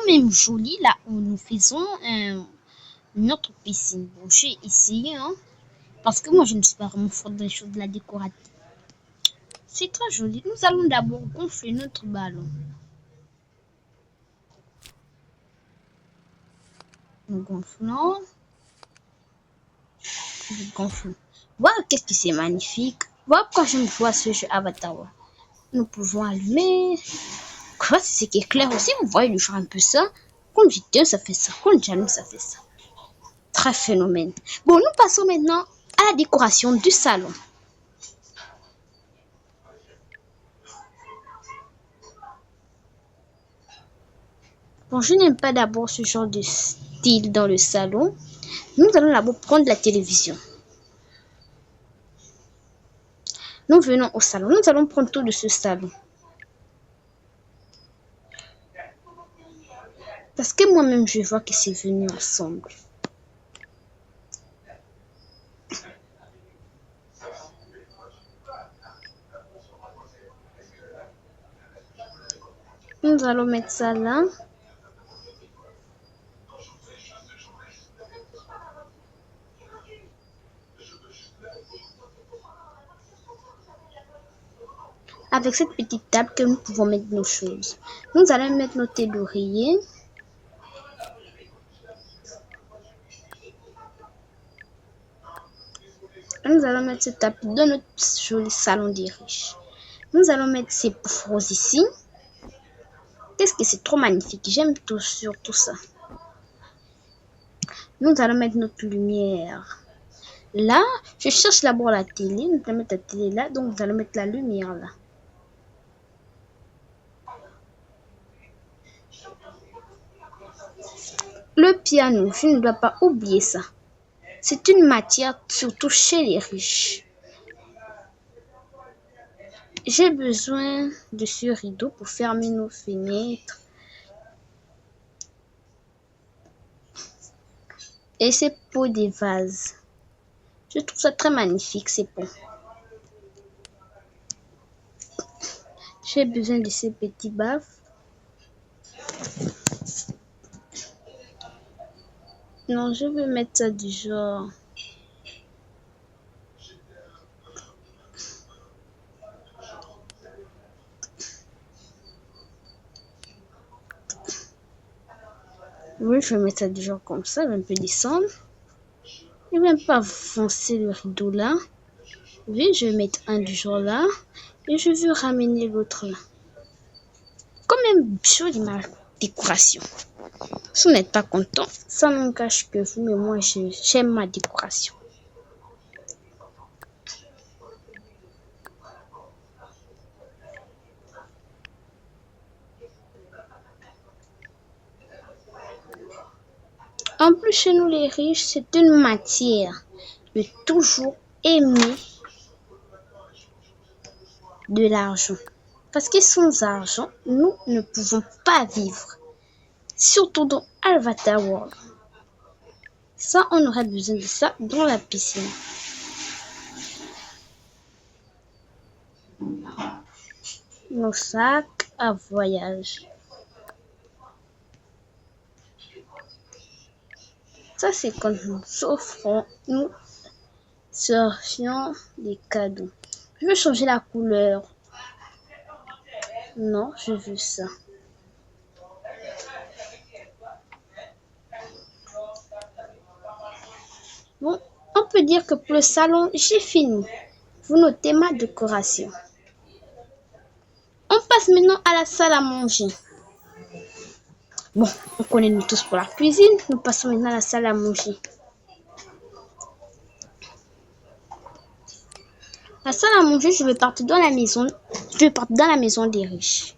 même joli là où nous faisons notre piscine. Bon, j'ai essayé, hein, parce que moi je ne suis pas vraiment forte dans les choses de la décoration. C'est très joli. Nous allons d'abord gonfler notre ballon. Nous gonflons. Nous gonflons. Voilà, qu'est-ce que c'est magnifique. Voilà pourquoi je me vois ce jeu Avatar. Nous pouvons allumer. Quoi, c'est ce qui est clair aussi. Vous voyez le genre un peu ça. Quand j'éteins, ça fait ça. Quand j'allume, ça fait ça. Très phénomène. Bon, nous passons maintenant à la décoration du salon. Bon, je n'aime pas d'abord ce genre de style dans le salon. Nous allons d'abord prendre la télévision. Nous venons au salon. Nous allons prendre tout de ce salon. Parce que moi-même, je vois que c'est venu ensemble. Nous allons mettre ça là. Avec cette petite table que nous pouvons mettre nos choses. Nous allons mettre nos thés d'oreiller. Nous allons mettre cette table dans notre joli salon des riches. Nous allons mettre ces poufs roses ici. Qu'est-ce que c'est trop magnifique. J'aime tout sur tout ça. Nous allons mettre notre lumière. Là, je cherche d'abord la télé. Nous allons mettre la télé là. Donc, nous allons mettre la lumière là. Le piano, je ne dois pas oublier ça. C'est une matière surtout chez les riches. J'ai besoin de ce rideau pour fermer nos fenêtres. Et ces pots des vases. Je trouve ça très magnifique, ces pots. J'ai besoin de ces petits baffes. Non, je veux mettre ça du genre. Oui, je vais mettre ça du genre comme ça. Je vais un peu descendre. Je vais un peu avancer le rideau là. Oui, je vais mettre un du genre là. Et je veux ramener l'autre là. Comme même jolie ma décoration. Si vous n'êtes pas content, ça n'engage que vous, mais moi j'aime ma décoration. En plus, chez nous les riches, c'est une matière de toujours aimer de l'argent. Parce que sans argent, nous ne pouvons pas vivre. Surtout dans Avatar World. Ça, on aurait besoin de ça dans la piscine. Nos sacs à voyage. Ça, c'est quand nous offrons, nous cherchions des cadeaux. Je veux changer la couleur. Non, je veux ça. Bon, on peut dire que pour le salon, j'ai fini. Vous notez ma décoration. On passe maintenant à la salle à manger. Bon, on connaît nous tous pour la cuisine. Nous passons maintenant à la salle à manger. La salle à manger, je vais partir dans la maison. Je vais partir dans la maison des riches.